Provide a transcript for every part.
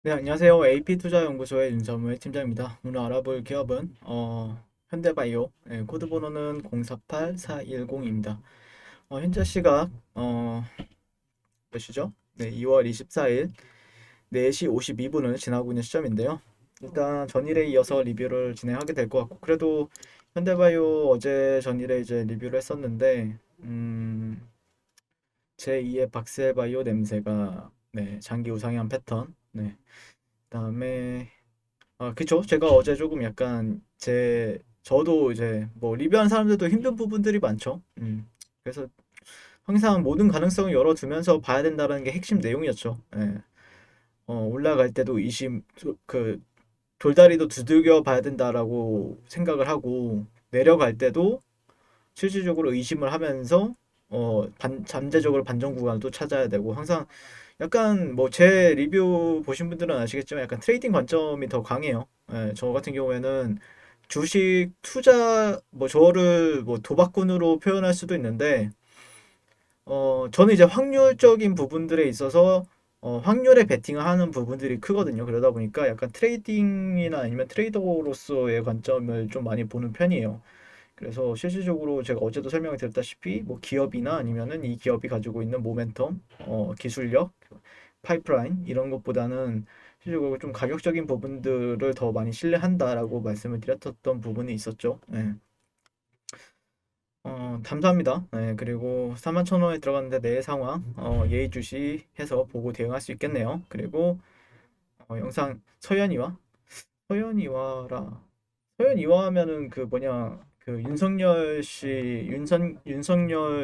네, 안녕하세요. AP투자연구소의 윤사무의 팀장입니다. 오늘 알아볼 기업은 현대바이오, 코드 번호는 048410입니다. 현재 시각 몇 시죠? 네, 2월 24일 4시 52분을 지나고 있는 시점인데요. 일단 전일에 이어서 리뷰를 진행하게 될 것 같고, 그래도 현대바이오 어제 전일에 이제 리뷰를 했었는데 제2의 박스바이오 냄새가, 네, 장기 우상향 패턴. 네. 그다음에 그쵸. 제가 어제 조금 약간 저도 이제 뭐 리뷰한 사람들도 힘든 부분들이 많죠. 그래서 항상 모든 가능성을 열어두면서 봐야 된다는 게 핵심 내용이었죠. 예. 올라갈 때도 돌다리도 두들겨 봐야 된다라고 생각을 하고, 내려갈 때도 실질적으로 의심을 하면서 잠재적으로 반전 구간을 또 찾아야 되고, 항상 약간 뭐 제 리뷰 보신 분들은 아시겠지만 약간 트레이딩 관점이 더 강해요. 예, 저 같은 경우에는 주식 투자, 뭐 저를 뭐 도박꾼으로 표현할 수도 있는데, 저는 이제 확률적인 부분들에 있어서 확률에 베팅을 하는 부분들이 크거든요. 그러다 보니까 약간 트레이딩이나 아니면 트레이더로서의 관점을 좀 많이 보는 편이에요. 그래서 실질적으로 제가 어제도 설명을 드렸다시피 뭐 기업이나 아니면은 이 기업이 가지고 있는 모멘텀, 기술력, 파이프라인 이런 것보다는 실질적으로 좀 가격적인 부분들을 더 많이 신뢰한다라고 말씀을 드렸던 부분이 있었죠. 네. 감사합니다. 네, 그리고 41,000원에 들어갔는데 내 상황 예의주시해서 보고 대응할 수 있겠네요. 그리고 영상 서현이와라. 서현이와 하면은 그 뭐냐, 그 윤석열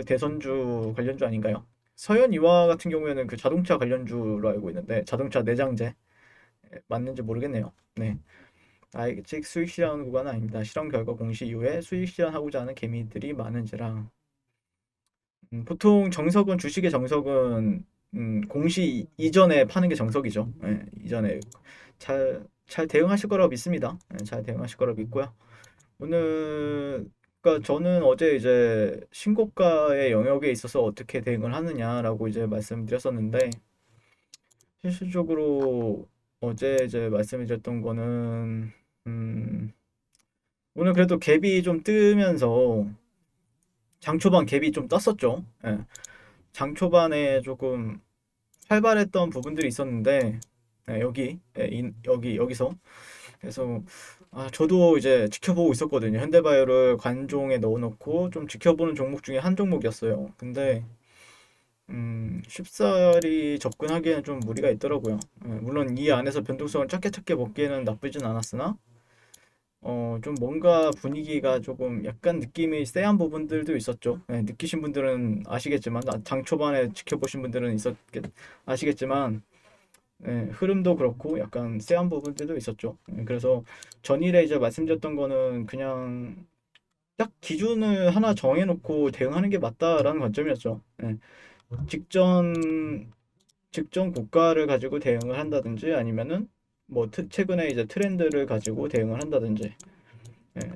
대선주 관련주 아닌가요? 서현이와 같은 경우에는 그 자동차 관련주로 알고 있는데, 자동차 내장재 맞는지 모르겠네요. 네. 아직 수익 실현 구간은 아닙니다. 실험 결과 공시 이후에 수익 실현하고자 하는 개미들이 많은지라. 보통 정석은, 주식의 정석은 공시 이전에 파는 게 정석이죠. 예, 이전에 잘 대응하실 거라고 믿습니다. 예, 잘 대응하실 거라고 믿고요. 오늘, 그러니까 저는 어제 이제 신고가의 영역에 있어서 어떻게 대응을 하느냐라고 이제 말씀드렸었는데, 실질적으로 어제 이제 말씀드렸던 거는 오늘 그래도 갭이 좀 뜨면서 장 초반 갭이 좀 떴었죠. 예. 장 초반에 조금 활발했던 부분들이 있었는데, 여기서, 그래서 저도 이제 지켜보고 있었거든요. 현대바이오를 관종에 넣어놓고 좀 지켜보는 종목 중에 한 종목이었어요. 근데 쉽사리 접근하기에는 좀 무리가 있더라고요. 물론 이 안에서 변동성을 작게 작게 먹기에는 나쁘진 않았으나 좀 뭔가 분위기가 조금 약간 느낌이 쎄한 부분들도 있었죠. 느끼신 분들은 아시겠지만, 장 초반에 지켜보신 분들은 아시겠지만, 흐름도 그렇고 약간 쎄한 부분들도 있었죠. 그래서 전일에 이제 말씀드렸던 거는 그냥 딱 기준을 하나 정해놓고 대응하는 게 맞다라는 관점이었죠. 직전 직전 고가를 가지고 대응을 한다든지, 아니면은 뭐 최근에 이제 트렌드를 가지고 대응을 한다든지,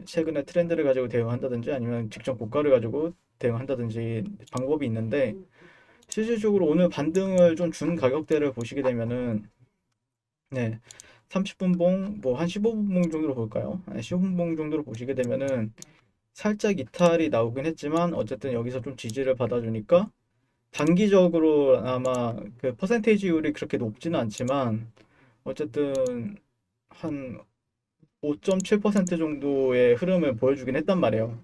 최근에 트렌드를 가지고 대응한다든지, 아니면 직전 고가를 가지고 대응한다든지 방법이 있는데, 실질적으로 오늘 반등을 좀 준 가격대를 보시게 되면은, 네, 30분 봉, 뭐 한 15분 봉 정도로 볼까요? 15분 봉 정도로 보시게 되면은 살짝 이탈이 나오긴 했지만, 어쨌든 여기서 좀 지지를 받아주니까 단기적으로 아마 그 퍼센테이지율이 그렇게 높지는 않지만, 어쨌든 한 5.7% 정도의 흐름을 보여주긴 했단 말이에요.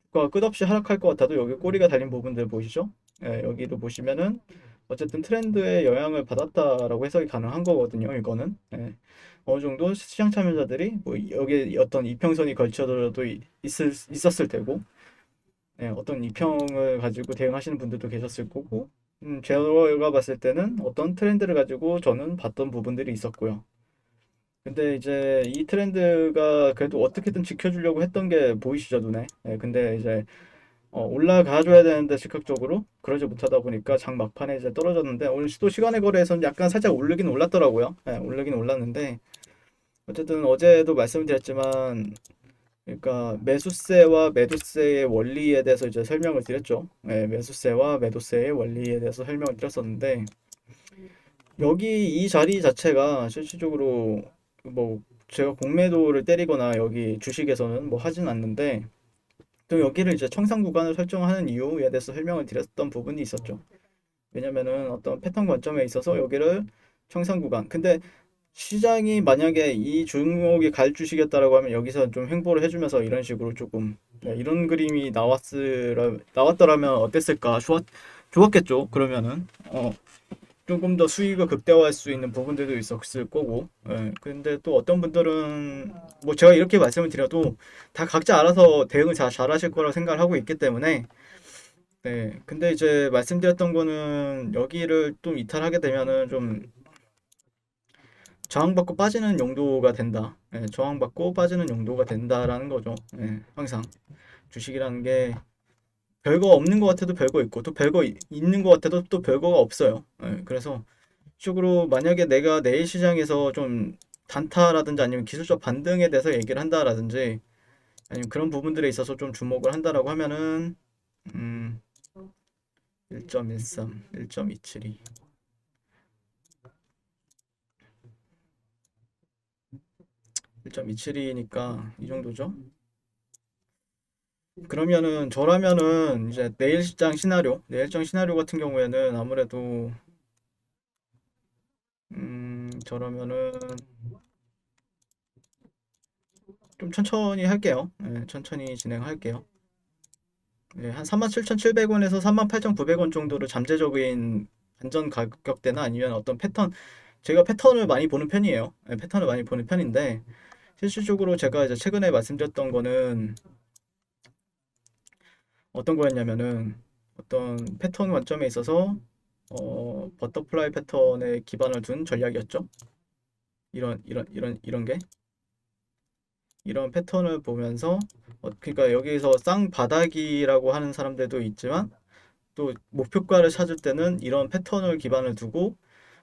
주가가 끝없이 하락할 것 같아도 여기 꼬리가 달린 부분들 보이시죠? 여기도 보시면은 어쨌든 트렌드에 영향을 받았다라고 해석이 가능한 거거든요. 이거는 어느 정도 시장 참여자들이 뭐 여기에 어떤 이평선이 걸쳐도 있었을 테고, 어떤 이평을 가지고 대응하시는 분들도 계셨을 거고, 제가 봤을 때는 어떤 트렌드를 가지고 저는 봤던 부분들이 있었고요. 근데 이제 이 트렌드가 그래도 어떻게든 지켜주려고 했던 게 보이시죠, 눈에? 근데 이제 올라가줘야 되는데 즉각적으로 그러지 못하다 보니까 장 막판에 이제 떨어졌는데, 오늘 또 시간의 거래에서는 약간 살짝 오르긴 올랐더라고요. 오르긴 올랐는데, 어쨌든 어제도 말씀드렸지만, 그러니까 매수세와 매도세의 원리에 대해서 이제 설명을 드렸죠. 매수세와 매도세의 원리에 대해서 설명을 드렸었는데, 여기 이 자리 자체가 실질적으로 뭐 제가 공매도를 때리거나 여기 주식에서는 뭐 하진 않는데 또 여기를 이제 청산 구간을 설정하는 이유에 대해서 설명을 드렸던 부분이 있었죠. 왜냐면은 어떤 패턴 관점에 있어서 여기를 청산 구간. 근데 시장이 만약에 이 종목이 갈 주식이었다라고 하면 여기서 좀 횡보를 해주면서 이런 식으로 조금 네, 이런 그림이 나왔더라면 어땠을까? 좋았겠죠. 그러면은 조금 더 수익을 극대화할 수 있는 부분들도 있었을 거고. 예, 근데 또 어떤 분들은 뭐 제가 이렇게 말씀을 드려도 다 각자 알아서 대응을 잘하실 거라고 생각을 하고 있기 때문에 네. 근데 이제 말씀드렸던 거는 여기를 좀 이탈하게 되면은 좀 저항받고 빠지는 용도가 된다. 예, 저항받고 빠지는 용도가 된다라는 거죠. 예, 항상 주식이라는 게 별거 없는 것 같아도 별거 있고 또 별거 있는 것 같아도 또 별거가 없어요. 예, 그래서 식으로 만약에 내가 내일 시장에서 좀 단타라든지 아니면 기술적 반등에 대해서 얘기를 한다라든지 아니면 그런 부분들에 있어서 좀 주목을 한다라고 하면은 음, 1.13, 1.272, 1.272니까 이 정도죠. 그러면은 저라면은 이제 내일 시장 시나리오 같은 경우에는 아무래도 저라면은 좀 천천히 할게요. 네, 천천히 진행할게요. 네, 한 37,700원에서 38,900원 정도로 잠재적인 안전 가격대나 아니면 어떤 패턴, 제가 패턴을 많이 보는 편이에요. 네, 패턴을 많이 보는 편인데 실질적으로 제가 이제 최근에 말씀드렸던 거는 어떤 거였냐면은 어떤 패턴 관점에 있어서 버터플라이 패턴에 기반을 둔 전략이었죠. 이런 게 이런 패턴을 보면서 그러니까 여기서 쌍바닥이라고 하는 사람들도 있지만 또 목표가를 찾을 때는 이런 패턴을 기반을 두고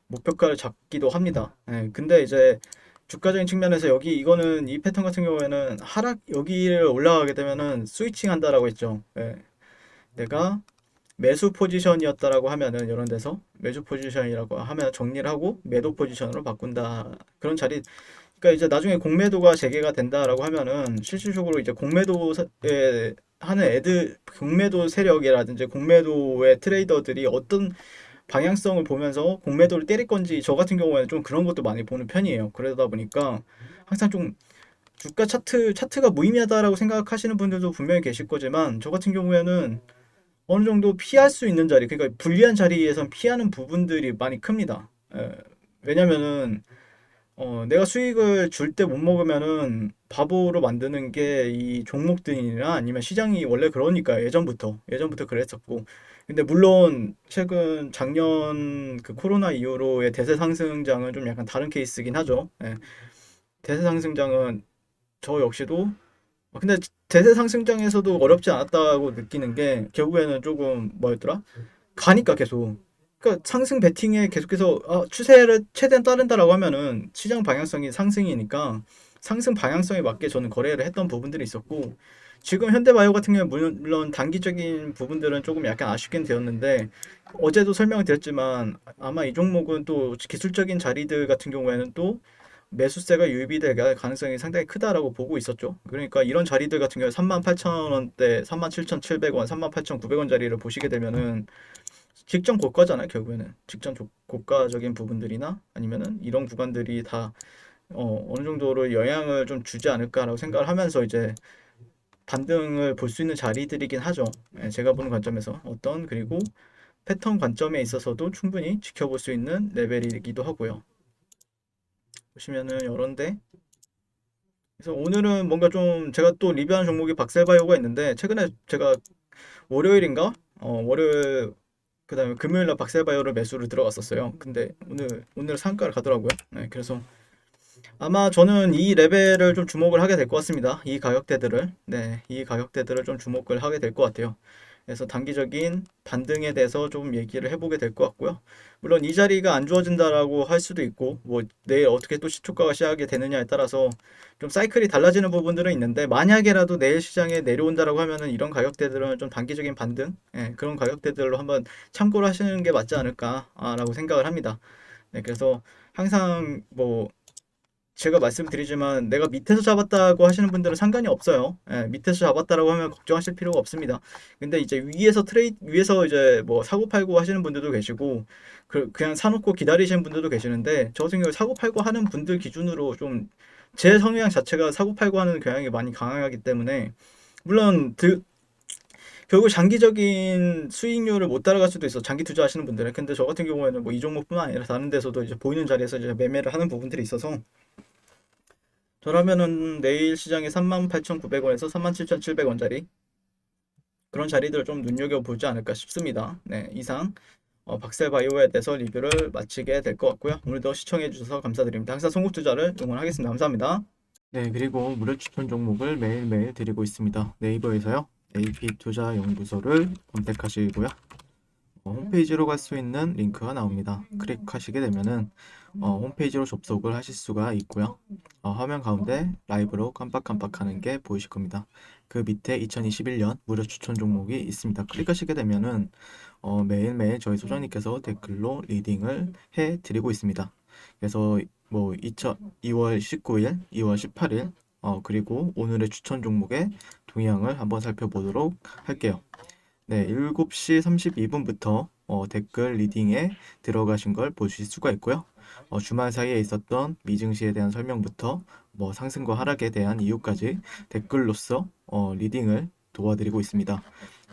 목표가를 잡기도 합니다. 예, 근데 이제 주가적인 측면에서 여기 이거는 이 패턴 같은 경우에는 하락 여기를 올라가게 되면은 스위칭 한다라고 했죠. 예, 내가 매수 포지션이었다라고 하면은 이런 데서 매수 포지션이라고 하면 정리를 하고 매도 포지션으로 바꾼다. 그런 자리 그러니까 이제 나중에 공매도가 재개가 된다라고 하면은 실질적으로 이제 공매도에 하는 공매도 세력이라든지 공매도의 트레이더들이 어떤 방향성을 보면서 공매도를 때릴 건지 저 같은 경우에는 좀 그런 것도 많이 보는 편이에요. 그러다 보니까 항상 좀 주가 차트가 무의미하다라고 생각하시는 분들도 분명히 계실 거지만 저 같은 경우에는 어느 정도 피할 수 있는 자리, 그러니까 불리한 자리에선 피하는 부분들이 많이 큽니다. 왜냐면은 내가 수익을 줄 때 못 먹으면은 바보로 만드는 게 이 종목들이나 아니면 시장이 원래 그러니까 예전부터 그랬었고. 근데 물론 최근 작년 그 코로나 이후로의 대세 상승장은 좀 약간 다른 케이스긴 하죠. 예. 대세 상승장은 저 역시도 근데 대세 상승장에서도 어렵지 않았다고 느끼는 게 결국에는 조금 뭐였더라? 가니까 계속. 그러니까 상승 베팅에 계속해서 추세를 최대한 따른다라고 하면은 시장 방향성이 상승이니까 상승 방향성에 맞게 저는 거래를 했던 부분들이 있었고 지금 현대바이오 같은 경우는 물론 단기적인 부분들은 조금 약간 아쉽긴 되었는데 어제도 설명을 드렸지만 아마 이 종목은 또 기술적인 자리들 같은 경우에는 또 매수세가 유입이 될 가능성이 상당히 크다라고 보고 있었죠. 그러니까 이런 자리들 같은 경우에 38,000원대, 37,700원, 38,900원 자리를 보시게 되면은 직전 고가잖아요, 결국에는. 고가적인 부분들이나 아니면은 이런 구간들이 다 어느 정도로 영향을 좀 주지 않을까라고 생각을 하면서 이제 반등을 볼 수 있는 자리들이긴 하죠. 예, 제가 보는 관점에서 그리고 패턴 관점에 있어서도 충분히 지켜볼 수 있는 레벨이기도 하고요. 보시면은 이런데 그래서 오늘은 뭔가 좀 제가 또 리뷰하는 종목이 박셀바이오가 있는데 최근에 제가 월요일인가? 월요일 그다음에 금요일 날 박셀바이오를 매수를 들어갔었어요. 근데 오늘 상가를 가더라고요. 네, 그래서 아마 저는 이 레벨을 좀 주목을 하게 될 것 같습니다. 이 가격대들을. 네, 이 가격대들을 좀 주목을 하게 될 것 같아요. 그래서 단기적인 반등에 대해서 좀 얘기를 해보게 될 것 같고요. 물론 이 자리가 안 좋아진다라고 할 수도 있고, 뭐 내일 어떻게 또 시초가가 시작이 되느냐에 따라서 좀 사이클이 달라지는 부분들은 있는데 만약에라도 내일 시장에 내려온다라고 하면은 이런 가격대들은 좀 단기적인 반등, 그런 가격대들로 한번 참고를 하시는 게 맞지 않을까라고 생각을 합니다. 네, 그래서 항상 뭐 제가 말씀드리지만 내가 밑에서 잡았다고 하시는 분들은 상관이 없어요. 예, 밑에서 잡았다라고 하면 걱정하실 필요가 없습니다. 근데 이제 위에서 이제 뭐 사고 팔고 하시는 분들도 계시고 그냥 사놓고 기다리시는 분들도 계시는데 저 같은 경우에 사고 팔고 하는 분들 기준으로 좀 제 성향 자체가 사고 팔고 하는 경향이 많이 강하기 때문에 물론 결국 장기적인 수익률을 못 따라갈 수도 있어. 장기 투자하시는 분들은. 근데 저 같은 경우에는 뭐 이 종목뿐만 아니라 다른 데서도 이제 보이는 자리에서 이제 매매를 하는 부분들이 있어서 저라면은 내일 시장에 38,900원에서 37,700원짜리 그런 자리들을 좀 눈여겨보지 않을까 싶습니다. 네, 이상 박셀바이오에 대해서 리뷰를 마치게 될 것 같고요. 오늘도 시청해 주셔서 감사드립니다. 항상 송국투자를 응원하겠습니다. 감사합니다. 네, 그리고 무료 추천 종목을 매일매일 드리고 있습니다. 네이버에서요. AP투자연구소를 검색하시고요. 홈페이지로 갈 수 있는 링크가 나옵니다. 클릭하시게 되면은 홈페이지로 접속을 하실 수가 있고요. 화면 가운데 라이브로 깜빡깜빡하는 게 보이실 겁니다. 그 밑에 2021년 무료 추천 종목이 있습니다. 클릭하시게 되면은 매일매일 저희 소장님께서 댓글로 리딩을 해 드리고 있습니다. 그래서 뭐 2월 19일, 2월 18일 그리고 오늘의 추천 종목의 동향을 한번 살펴보도록 할게요. 네, 7시 32분부터 댓글 리딩에 들어가신 걸 보실 수가 있고요. 주말 사이에 있었던 미증시에 대한 설명부터 뭐 상승과 하락에 대한 이유까지 댓글로서 리딩을 도와드리고 있습니다.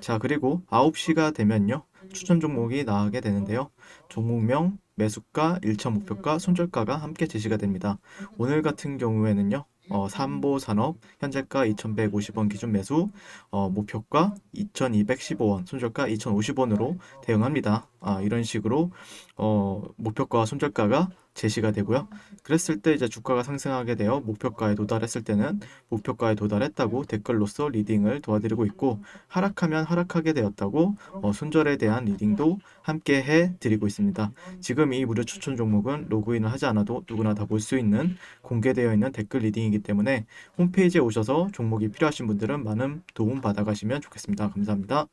자, 그리고 9시가 되면요. 추천 종목이 나가게 되는데요. 종목명, 매수가, 1차 목표가, 손절가가 함께 제시가 됩니다. 오늘 같은 경우에는요. 삼보산업 현재가 2,150원 기준 매수, 목표가 2,215원, 손절가 2,050원으로 대응합니다. 이런 식으로 목표가와 손절가가 제시가 되고요. 그랬을 때 이제 주가가 상승하게 되어 목표가에 도달했을 때는 목표가에 도달했다고 댓글로서 리딩을 도와드리고 있고 하락하면 하락하게 되었다고 손절에 대한 리딩도 함께 해드리고 있습니다. 지금 이 무료 추천 종목은 로그인을 하지 않아도 누구나 다 볼 수 있는 공개되어 있는 댓글 리딩이기 때문에 홈페이지에 오셔서 종목이 필요하신 분들은 많은 도움 받아가시면 좋겠습니다. 감사합니다.